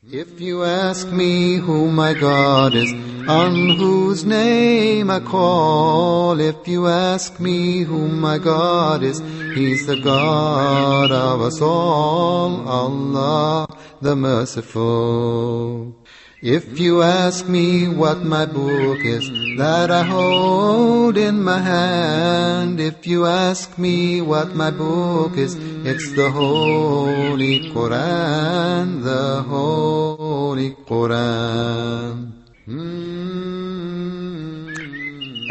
If you ask me who my God is, on whose name I call, if you ask me who my God is, He's the God of us all, Allah the Merciful. If you ask me what my book is that I hold in my hand, if you ask me what my book is, it's the Holy Quran, the Holy Quran.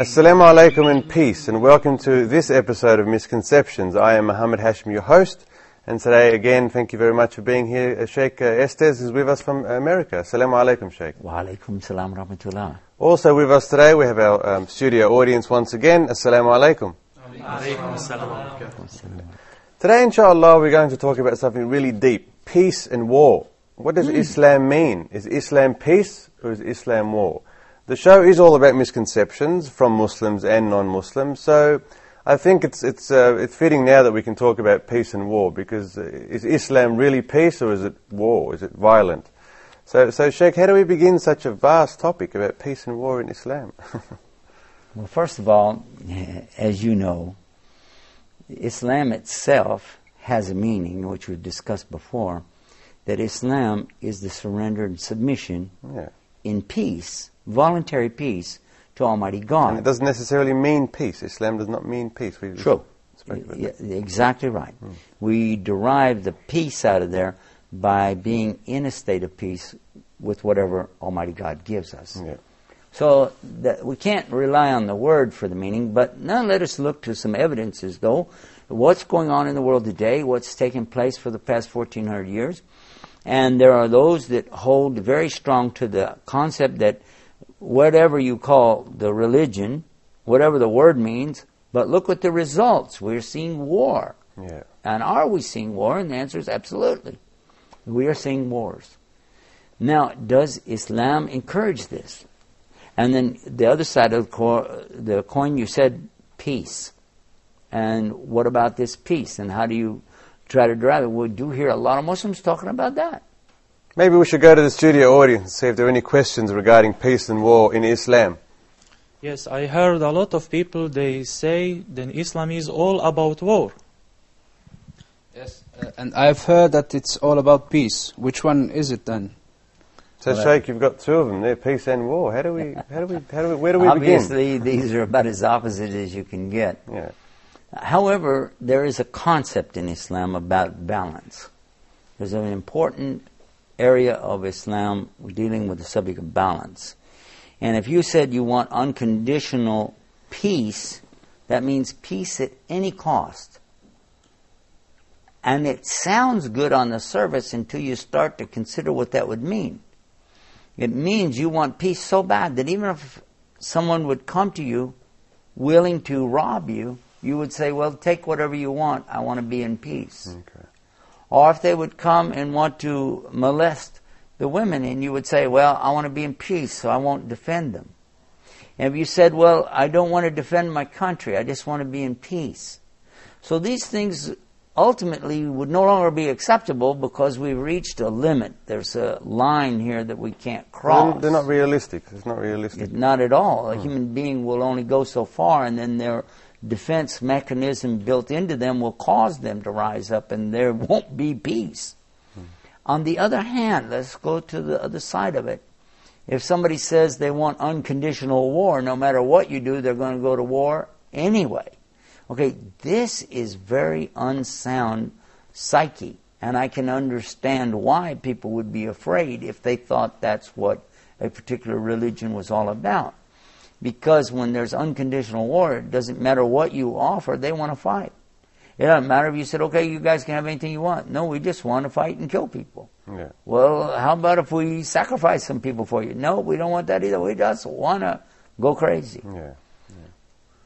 Assalamu alaikum and peace, and welcome to this episode of Misconceptions. I am Muhammad Hashim, your host, and today again, thank you very much for being here. Sheikh Estes is with us from America. Assalamu alaikum, Sheikh. Wa alaikum salam rahmatullah. Also with us today, we have our studio audience once again. Assalamu alaikum. Today, inshallah, we're going to talk about something really deep: peace and war. What does Islam mean? Is Islam peace or is Islam war? The show is all about misconceptions from Muslims and non-Muslims, so I think it's fitting now that we can talk about peace and war, because is Islam really peace or is it war? Is it violent? So Sheikh, how do we begin such a vast topic about peace and war in Islam? Well, first of all, as you know, Islam itself has a meaning, which we've discussed before, that Islam is the surrender and submission in peace, voluntary peace, to Almighty God. And it doesn't necessarily mean peace. Islam does not mean peace. True. Exactly right. We derive the peace out of there by being in a state of peace with whatever Almighty God gives us. Yeah. So we can't rely on the word for the meaning, but now let us look to some evidences, though. What's going on in the world today, what's taken place for the past 1,400 years. And there are those that hold very strong to the concept that whatever you call the religion, whatever the word means, but look at the results. We're seeing war. Yeah. And are we seeing war? And the answer is absolutely. We are seeing wars. Now, does Islam encourage this? And then the other side of the coin, you said peace. And what about this peace? And how do you try to drive it? We do hear a lot of Muslims talking about that. Maybe we should go to the studio audience and see if there are any questions regarding peace and war in Islam. Yes, I heard a lot of people, they say then Islam is all about war. Yes, and I've heard that it's all about peace. Which one is it then? So Sheikh, you've got two of them there, peace and war. Where do we begin? Obviously, these are about as opposite as you can get. Yeah. However, there is a concept in Islam about balance. There's an important area of Islam dealing with the subject of balance. And if you said you want unconditional peace, that means peace at any cost. And it sounds good on the surface until you start to consider what that would mean. It means you want peace so bad that even if someone would come to you willing to rob you, you would say, well, take whatever you want. I want to be in peace. Okay. Or if they would come and want to molest the women, and you would say, well, I want to be in peace, so I won't defend them. And if you said, well, I don't want to defend my country, I just want to be in peace. So these things ultimately would no longer be acceptable because we've reached a limit. There's a line here that we can't cross. They're not realistic. It's not realistic. Not at all. A human being will only go so far, and then their defense mechanism built into them will cause them to rise up, and there won't be peace. On the other hand, let's go to the other side of it. If somebody says they want unconditional war, no matter what you do, they're going to go to war anyway. Okay, this is very unsound psyche, and I can understand why people would be afraid if they thought that's what a particular religion was all about. Because when there's unconditional war, it doesn't matter what you offer, they want to fight. It doesn't matter if you said, okay, you guys can have anything you want. No, we just want to fight and kill people. Yeah. Well, how about if we sacrifice some people for you? No, we don't want that either. We just want to go crazy. Yeah.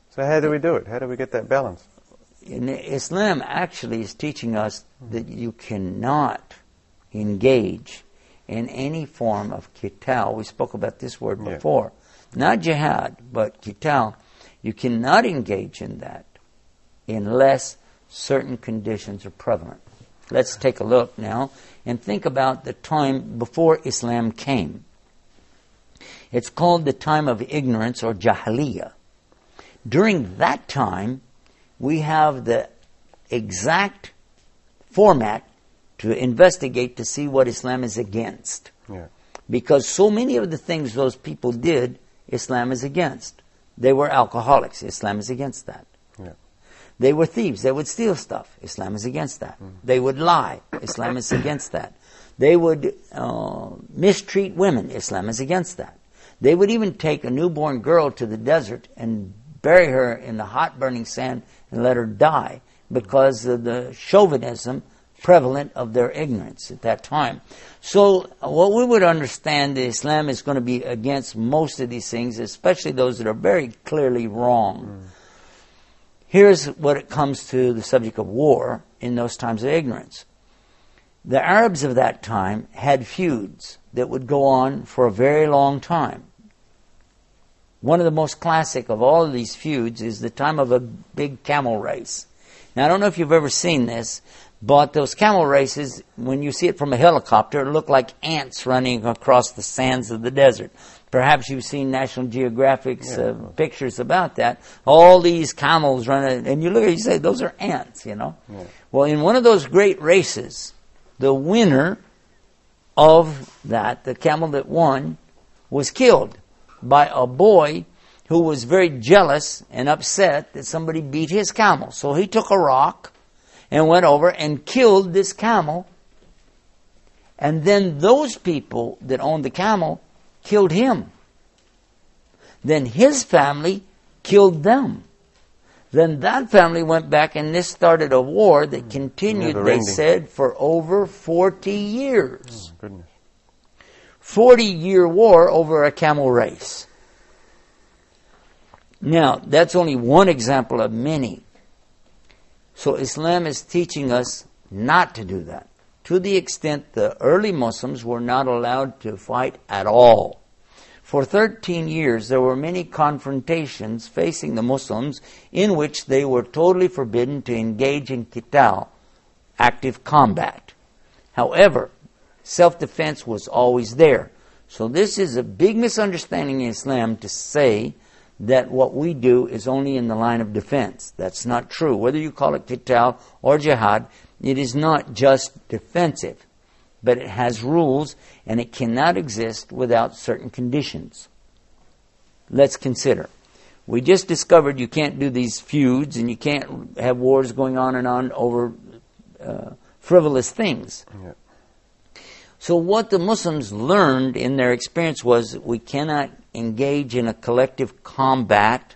So how do we do it? How do we get that balance? Islam actually is teaching us that you cannot engage in any form of qital. We spoke about this word before. Not jihad, but qital. You cannot engage in that unless certain conditions are prevalent. Let's take a look now and think about the time before Islam came. It's called the time of ignorance or Jahiliyyah. During that time, we have the exact format to investigate to see what Islam is against. Yeah. Because so many of the things those people did, Islam is against. They were alcoholics. Islam is against that. Yeah. They were thieves. They would steal stuff. Islam is against that. They would lie. Islam is against that. They would mistreat women. Islam is against that. They would even take a newborn girl to the desert and bury her in the hot burning sand and let her die because of the chauvinism prevalent of their ignorance at that time. So what we would understand that Islam is going to be against most of these things, especially those that are very clearly wrong. Here's what it comes to the subject of war in those times of ignorance. The Arabs of that time had feuds that would go on for a very long time. One of the most classic of all of these feuds is the time of a big camel race. Now, I don't know if you've ever seen this, but those camel races, when you see it from a helicopter, look like ants running across the sands of the desert. Perhaps you've seen National Geographic's pictures about that. All these camels running, and you look at it, you say, those are ants, you know. Yeah. Well, in one of those great races, the winner of that, the camel that won, was killed by a boy who was very jealous and upset that somebody beat his camel. So he took a rock and went over and killed this camel. And then those people that owned the camel killed him. Then his family killed them. Then that family went back and this started a war that continued, they said, for over 40 years. Oh, goodness. 40-year war over a camel race. Now, that's only one example of many. So Islam is teaching us not to do that. To the extent the early Muslims were not allowed to fight at all. For 13 years, there were many confrontations facing the Muslims in which they were totally forbidden to engage in qital, active combat. However, self-defense was always there. So this is a big misunderstanding in Islam to say that what we do is only in the line of defense. That's not true. Whether you call it qital or jihad, it is not just defensive, but it has rules and it cannot exist without certain conditions. Let's consider. We just discovered you can't do these feuds and you can't have wars going on and on over frivolous things. Yeah. So what the Muslims learned in their experience was we cannot engage in a collective combat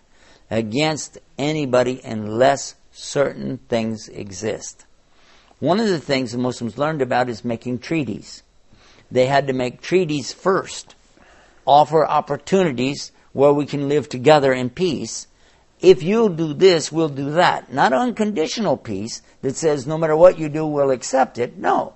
against anybody unless certain things exist. One of the things the Muslims learned about is making treaties. They had to make treaties first, offer opportunities where we can live together in peace. If you'll do this, we'll do that. Not unconditional peace that says no matter what you do, we'll accept it. No.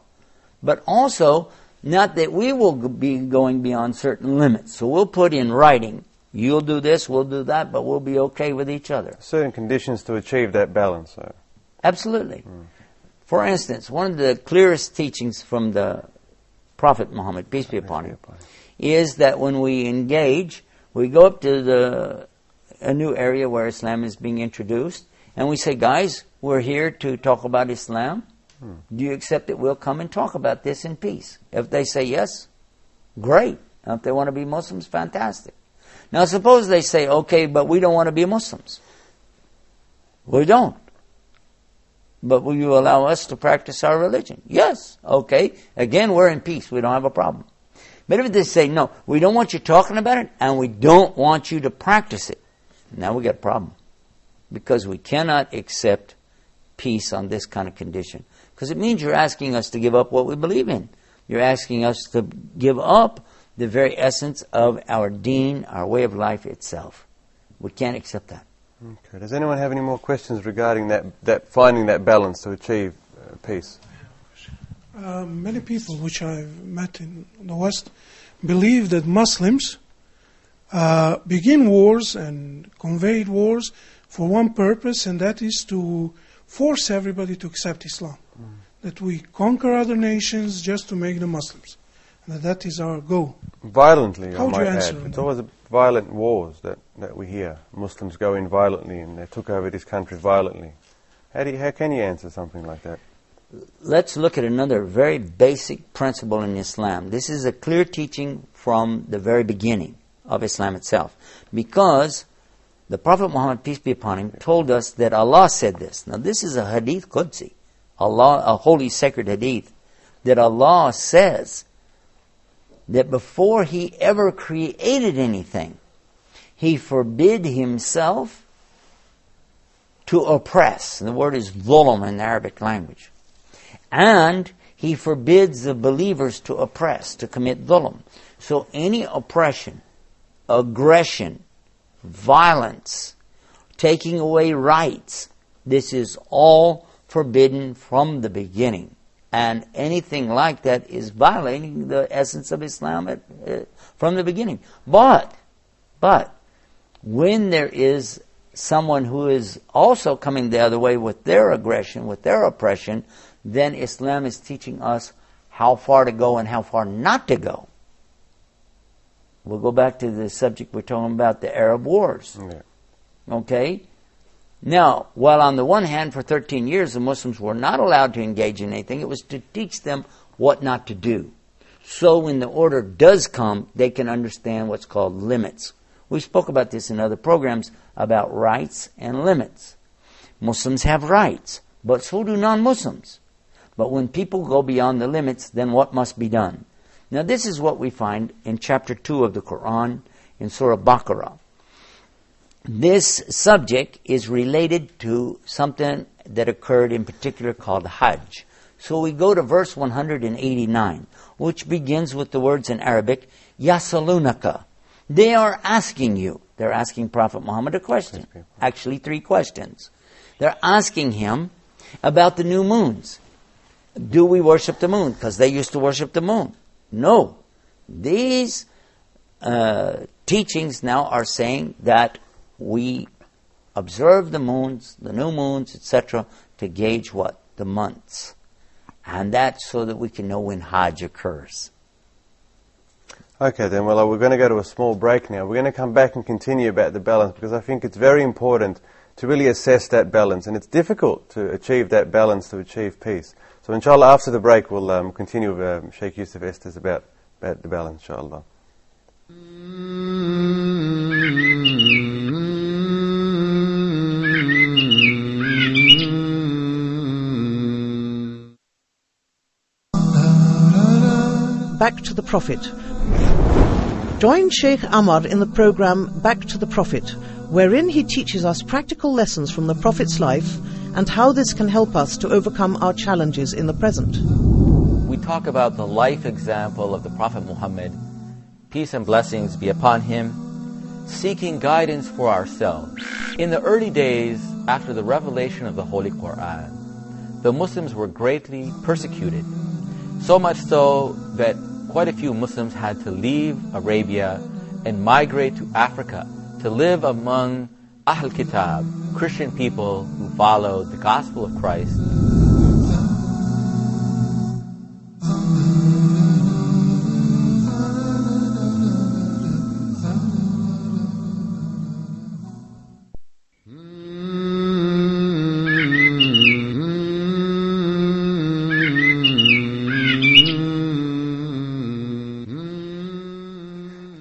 But also, not that we will be going beyond certain limits. So we'll put in writing, you'll do this, we'll do that, but we'll be okay with each other. Certain conditions to achieve that balance. So. Absolutely. For instance, one of the clearest teachings from the Prophet Muhammad, peace be upon him, is that when we engage, we go up to a new area where Islam is being introduced, and we say, guys, we're here to talk about Islam. Do you accept that we'll come and talk about this in peace? If they say yes, great. Now, if they want to be Muslims, fantastic. Now suppose they say, okay, but we don't want to be Muslims. We don't. But will you allow us to practice our religion? Yes. Okay. Again, we're in peace. We don't have a problem. But if they say, no, we don't want you talking about it, and we don't want you to practice it, now we got a problem. Because we cannot accept peace on this kind of condition. Because it means you're asking us to give up what we believe in. You're asking us to give up the very essence of our deen, our way of life itself. We can't accept that. Okay. Does anyone have any more questions regarding that finding that balance to achieve peace? Many people which I've met in the West believe that Muslims begin wars and convey wars for one purpose, and that is to force everybody to accept Islam. that we conquer other nations just to make them Muslims. And that is our goal. Violently, How I would you might answer add. on It's that? always violent wars that we hear. Muslims go in violently and they took over this country violently. How can you answer something like that? Let's look at another very basic principle in Islam. This is a clear teaching from the very beginning of Islam itself. Because the Prophet Muhammad, peace be upon him, told us that Allah said this. Now this is a hadith Qudsi, a holy sacred hadith, that Allah says that before He ever created anything, He forbid Himself to oppress. The word is dhulm in the Arabic language. And He forbids the believers to oppress, to commit dhulm. So any oppression, aggression, violence, taking away rights, this is all forbidden from the beginning. And anything like that is violating the essence of Islam from the beginning. But, when there is someone who is also coming the other way with their aggression, with their oppression, then Islam is teaching us how far to go and how far not to go. We'll go back to the subject we're talking about, the Arab Wars. Yeah. Okay? Now, while on the one hand, for 13 years, the Muslims were not allowed to engage in anything, it was to teach them what not to do. So when the order does come, they can understand what's called limits. We spoke about this in other programs about rights and limits. Muslims have rights, but so do non-Muslims. But when people go beyond the limits, then what must be done? Now this is what we find in chapter 2 of the Quran, in Surah Baqarah. This subject is related to something that occurred in particular called Hajj. So we go to verse 189, which begins with the words in Arabic, Yasalunaka. They are asking you. They're asking Prophet Muhammad a question. Actually, 3 questions. They're asking him about the new moons. Do we worship the moon? Because they used to worship the moon. No. These teachings now are saying that we observe the moons, the new moons, etc., to gauge what? The months. And that's so that we can know when Hajj occurs. Okay then, well, we're going to go to a small break now. We're going to come back and continue about the balance, because I think it's very important to really assess that balance. And it's difficult to achieve that balance, to achieve peace. So inshallah, after the break, we'll continue with Sheikh Yusuf Estes about the balance, inshallah. Back to the Prophet. Join Sheikh Ammar in the program Back to the Prophet, wherein he teaches us practical lessons from the Prophet's life and how this can help us to overcome our challenges in the present. We talk about the life example of the Prophet Muhammad, peace and blessings be upon him, seeking guidance for ourselves. In the early days after the revelation of the Holy Quran, the Muslims were greatly persecuted, so much so that quite a few Muslims had to leave Arabia and migrate to Africa to live among Ahl Kitab, Christian people who followed the gospel of Christ.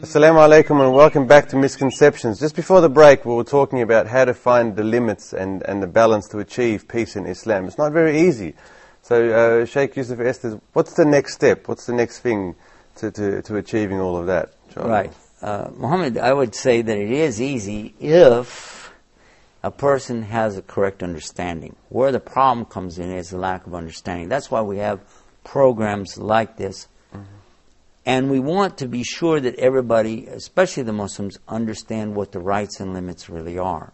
Assalamu alaikum and welcome back to Misconceptions. Just before the break, we were talking about how to find the limits and the balance to achieve peace in Islam. It's not very easy. So, Sheikh Yusuf Estes, what's the next step? What's the next thing to achieving all of that? Right. Muhammad, I would say that it is easy if a person has a correct understanding. Where the problem comes in is the lack of understanding. That's why we have programs like this. And we want to be sure that everybody, especially the Muslims, understand what the rights and limits really are.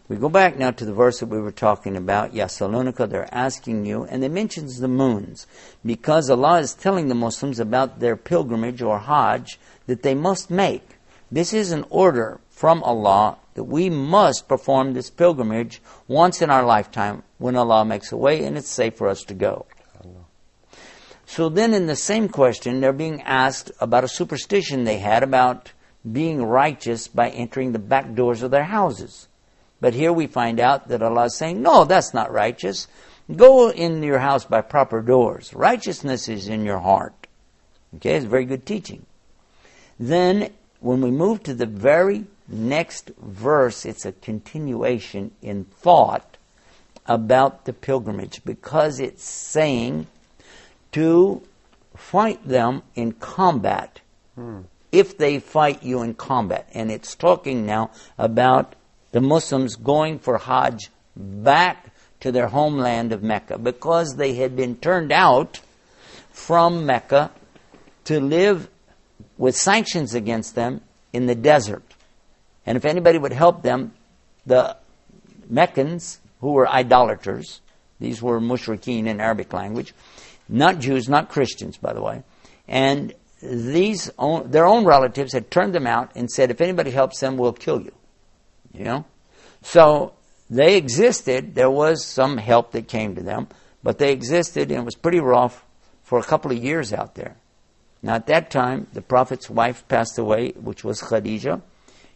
We go back now to the verse that we were talking about, Yasalunika, they're asking you, and it mentions the moons, because Allah is telling the Muslims about their pilgrimage or Hajj that they must make. This is an order from Allah that we must perform this pilgrimage once in our lifetime when Allah makes a way and it's safe for us to go. So then in the same question, they're being asked about a superstition they had about being righteous by entering the back doors of their houses. But here we find out that Allah is saying, no, that's not righteous. Go in your house by proper doors. Righteousness is in your heart. Okay, it's very good teaching. Then, when we move to the very next verse, it's a continuation in thought about the pilgrimage, because it's saying to fight them in combat. If they fight you in combat. And it's talking now about the Muslims going for Hajj back to their homeland of Mecca, because they had been turned out from Mecca to live with sanctions against them in the desert. And if anybody would help them, the Meccans, who were idolaters, these were mushrikeen in Arabic language, not Jews, not Christians, by the way, and their own relatives had turned them out and said, if anybody helps them, we'll kill you. You know? So they existed. There was some help that came to them, but they existed, and it was pretty rough for a couple of years out there. Now at that time, the Prophet's wife passed away, which was Khadijah,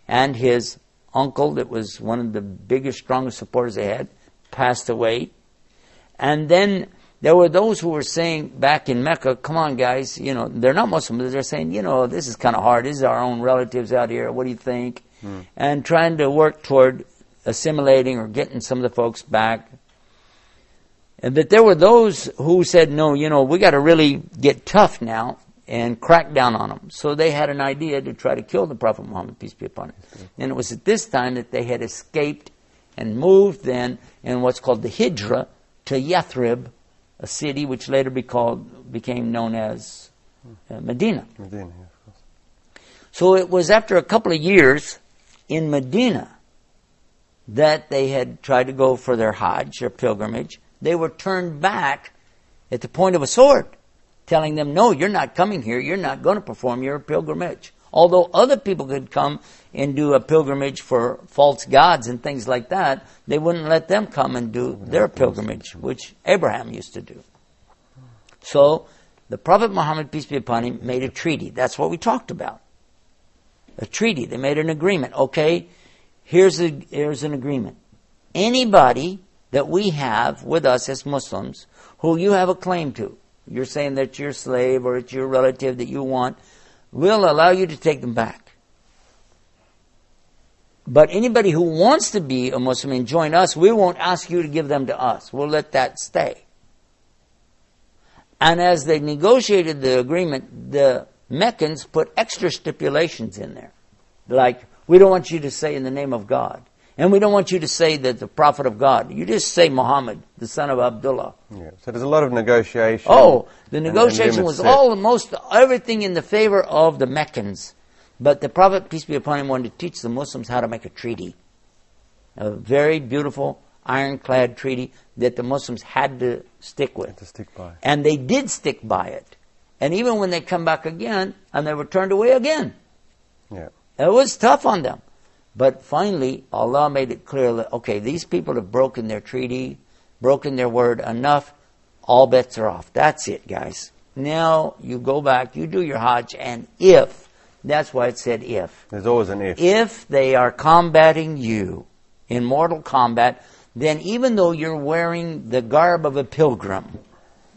and his uncle, that was one of the biggest, strongest supporters they had, passed away. And then there were those who were saying back in Mecca, come on guys, they're not Muslims, they're saying, this is kind of hard, this is our own relatives out here, what do you think? And trying to work toward assimilating or getting some of the folks back. But there were those who said, no, we got to really get tough now and crack down on them. So they had an idea to try to kill the Prophet Muhammad, peace be upon him. And it was at this time that they had escaped and moved then in what's called the Hijra to Yathrib, a city which later became known as Medina. Medina, yeah, of course. So it was after a couple of years in Medina that they had tried to go for their Hajj, or pilgrimage. They were turned back at the point of a sword, telling them, no, you're not coming here, you're not going to perform your pilgrimage. Although other people could come and do a pilgrimage for false gods and things like that, they wouldn't let them come and do their pilgrimage, which Abraham used to do. So, the Prophet Muhammad, peace be upon him, made a treaty. That's what we talked about. A treaty. They made an agreement. Okay, here's an agreement. Anybody that we have with us as Muslims, who you have a claim to, you're saying that it's your slave or it's your relative that you want, we'll allow you to take them back. But anybody who wants to be a Muslim and join us, we won't ask you to give them to us. We'll let that stay. And as they negotiated the agreement, the Meccans put extra stipulations in there. Like, we don't want you to say in the name of God. And we don't want you to say that the Prophet of God. You just say Muhammad, the son of Abdullah. Yeah. So there's a lot of negotiation. Oh, the negotiation was almost everything in the favor of the Meccans. But the Prophet, peace be upon him, wanted to teach the Muslims how to make a treaty. A very beautiful, ironclad treaty that the Muslims had to stick with. Had to stick by. And they did stick by it. And even when they come back again, and they were turned away again. Yeah. It was tough on them. But finally, Allah made it clear that, okay, these people have broken their treaty, broken their word enough, all bets are off. That's it, guys. Now, you go back, you do your Hajj, and if, that's why it said if. There's always an if. If they are combating you in mortal combat, then even though you're wearing the garb of a pilgrim,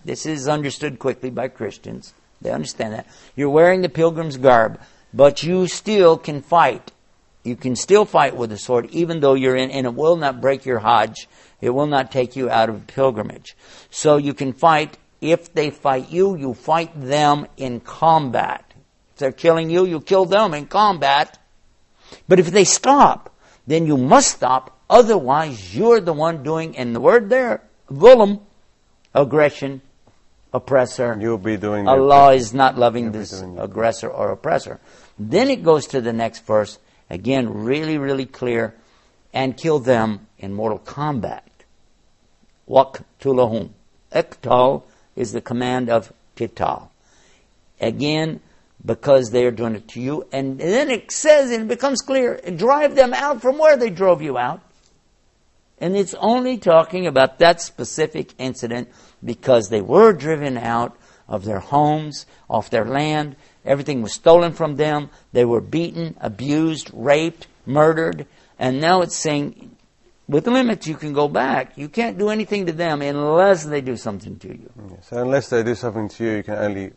this is understood quickly by Christians, they understand that, you're wearing the pilgrim's garb, but you still can fight. You can still fight with a sword, even though you're in, and it will not break your Hajj. It will not take you out of pilgrimage. So you can fight. If they fight you, you fight them in combat. If they're killing you, you kill them in combat. But if they stop, then you must stop. Otherwise, you're the one doing, and the word there, zulm, aggression, oppressor. You'll be doing Allah is not loving this aggressor or oppressor. Then it goes to the next verse. Again, really, really clear. And kill them in mortal combat. Waqtulahum. Iqtal is the command of qital. Again, because they are doing it to you. And then it says, and it becomes clear, drive them out from where they drove you out. And it's only talking about that specific incident because they were driven out of their homes, off their land. Everything was stolen from them. They were beaten, abused, raped, murdered. And now it's saying, with limits, you can go back. You can't do anything to them unless they do something to you. Yeah, so unless they do something to you, you can only,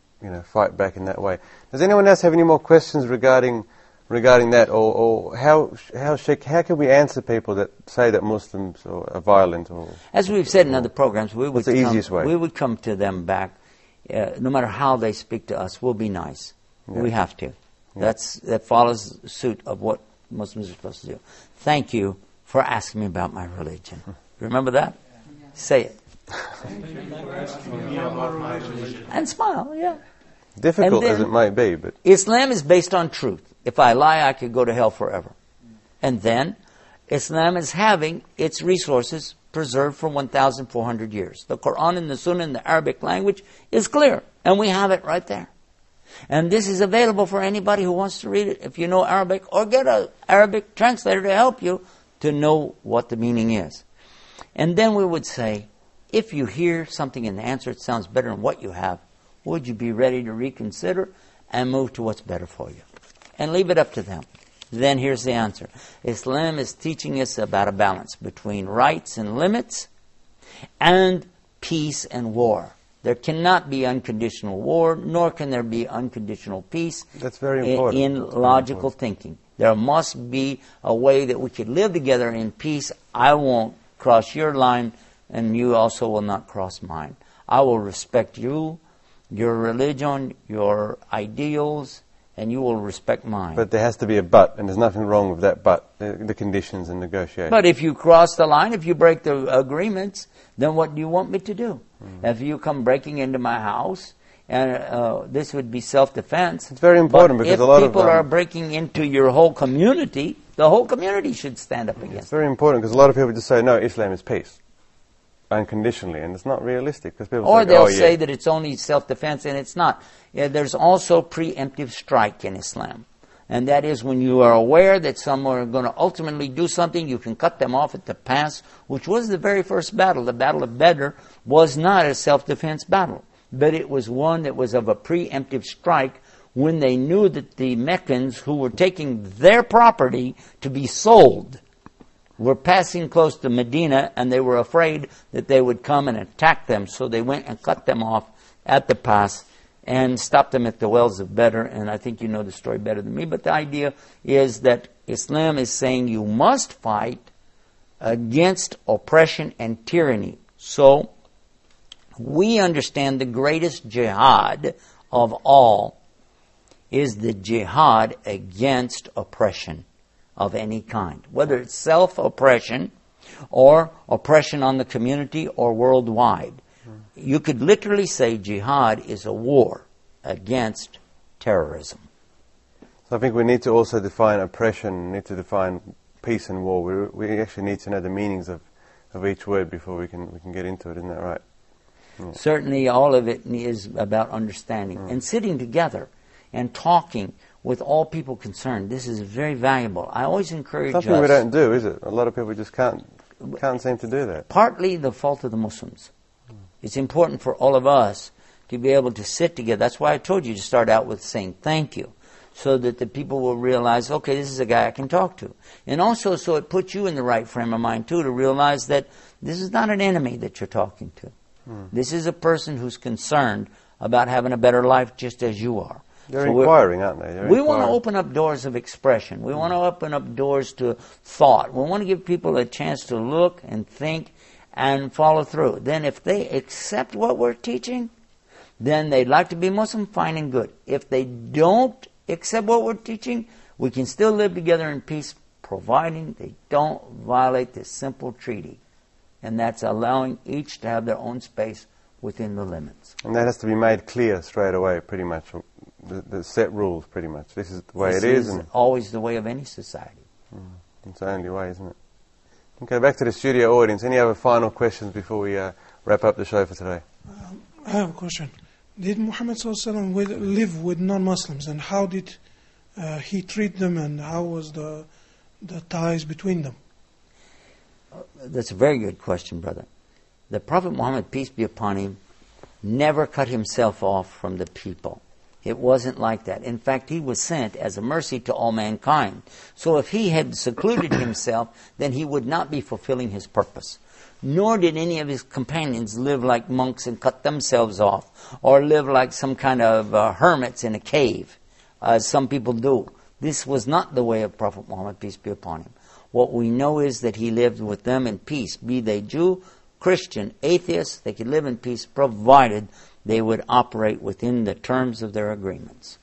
fight back in that way. Does anyone else have any more questions regarding that, or how can we answer people that say that Muslims are violent? Or as we've said in other programs, we would come to them back, no matter how they speak to us. We'll be nice. Yeah. We have to. Yeah. That follows suit of what Muslims are supposed to do. Thank you for asking me about my religion. Remember that? Yeah. Say it. Thank you for asking me about my religion. And smile, yeah. Difficult as it might be, but Islam is based on truth. If I lie, I could go to hell forever. And then Islam is having its resources preserved for 1,400 years. The Quran and the Sunnah in the Arabic language is clear, and we have it right there. And this is available for anybody who wants to read it, if you know Arabic, or get an Arabic translator to help you to know what the meaning is. And then we would say, if you hear something in the answer that sounds better than what you have, would you be ready to reconsider and move to what's better for you? And leave it up to them. Then here's the answer. Islam is teaching us about a balance between rights and limits and peace and war. There cannot be unconditional war, nor can there be unconditional peace. That's very important. In logical thinking. There must be a way that we could live together in peace. I won't cross your line, and you also will not cross mine. I will respect you, your religion, your ideals, and you will respect mine. But there has to be a but, and there's nothing wrong with that but, the conditions and negotiations. But if you cross the line, if you break the agreements, then what do you want me to do? If you come breaking into my house, and this would be self-defense. It's very important because a lot of people are breaking into your whole community, the whole community should stand up against it. It's very important because a lot of people just say, no, Islam is peace. Unconditionally, and it's not realistic because people they'll say that it's only self-defense, and it's not. Yeah, there's also preemptive strike in Islam, and that is when you are aware that someone are going to ultimately do something, you can cut them off at the pass, which was the very first battle. The Battle of Badr was not a self-defense battle, but it was one that was of a preemptive strike when they knew that the Meccans, who were taking their property to be sold, were passing close to Medina, and they were afraid that they would come and attack them. So they went and cut them off at the pass and stopped them at the wells of Badr. And I think you know the story better than me. But the idea is that Islam is saying you must fight against oppression and tyranny. So we understand the greatest jihad of all is the jihad against oppression of any kind, whether it's self-oppression or oppression on the community or worldwide. You could literally say jihad is a war against terrorism. So I think we need to also define oppression, need to define peace and war. We actually need to know the meanings of each word before we can get into it, isn't that right? Yeah. Certainly all of it is about understanding and sitting together and talking with all people concerned. This is very valuable. I always encourage Something we don't do, is it? A lot of people just can't seem to do that. Partly the fault of the Muslims. It's important for all of us to be able to sit together. That's why I told you to start out with saying thank you, so that the people will realize, okay, this is a guy I can talk to. And also so it puts you in the right frame of mind too, to realize that this is not an enemy that you're talking to. This is a person who's concerned about having a better life just as you are. They're inquiring, aren't they? We want to open up doors of expression. We want to open up doors to thought. We want to give people a chance to look and think and follow through. Then if they accept what we're teaching, then they'd like to be Muslim, fine and good. If they don't accept what we're teaching, we can still live together in peace, providing they don't violate this simple treaty. And that's allowing each to have their own space within the limits. And that has to be made clear straight away, pretty much. The set rules, pretty much. This is the way it is. This is always the way of any society. It's the only way, isn't it? Okay, back to the studio audience. Any other final questions before we wrap up the show for today? I have a question. Did Muhammad ﷺ live with non-Muslims, and how did he treat them, and how was the ties between them? That's a very good question, brother. The Prophet Muhammad, peace be upon him, never cut himself off from the people. It wasn't like that. In fact, he was sent as a mercy to all mankind. So if he had secluded himself, then he would not be fulfilling his purpose. Nor did any of his companions live like monks and cut themselves off, or live like some kind of hermits in a cave, as some people do. This was not the way of Prophet Muhammad, peace be upon him. What we know is that he lived with them in peace, be they Jew, Christian, atheist. They could live in peace provided they would operate within the terms of their agreements.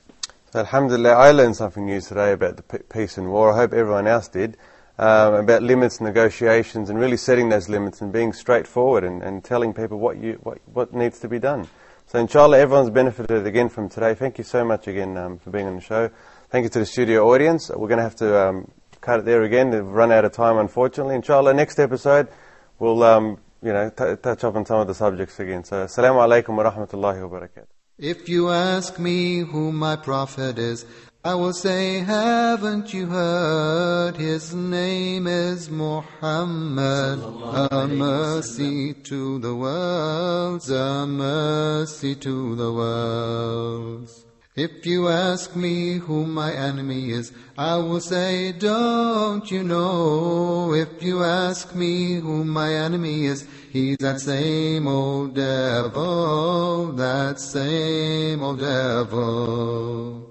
So, alhamdulillah, I learned something new today about the peace and war. I hope everyone else did. About limits, negotiations, and really setting those limits and being straightforward and telling people what needs to be done. So inshallah, everyone's benefited again from today. Thank you so much again for being on the show. Thank you to the studio audience. We're going to have to cut it there again. We've run out of time, unfortunately. Inshallah, next episode we'll touch up on some of the subjects again. So, assalamu alaikum wa rahmatullahi wa barakatuh. If you ask me who my prophet is, I will say, haven't you heard? His name is Muhammad, a mercy to the worlds, a mercy to the worlds. If you ask me who my enemy is, I will say, don't you know? If you ask me who my enemy is, he's that same old devil, that same old devil.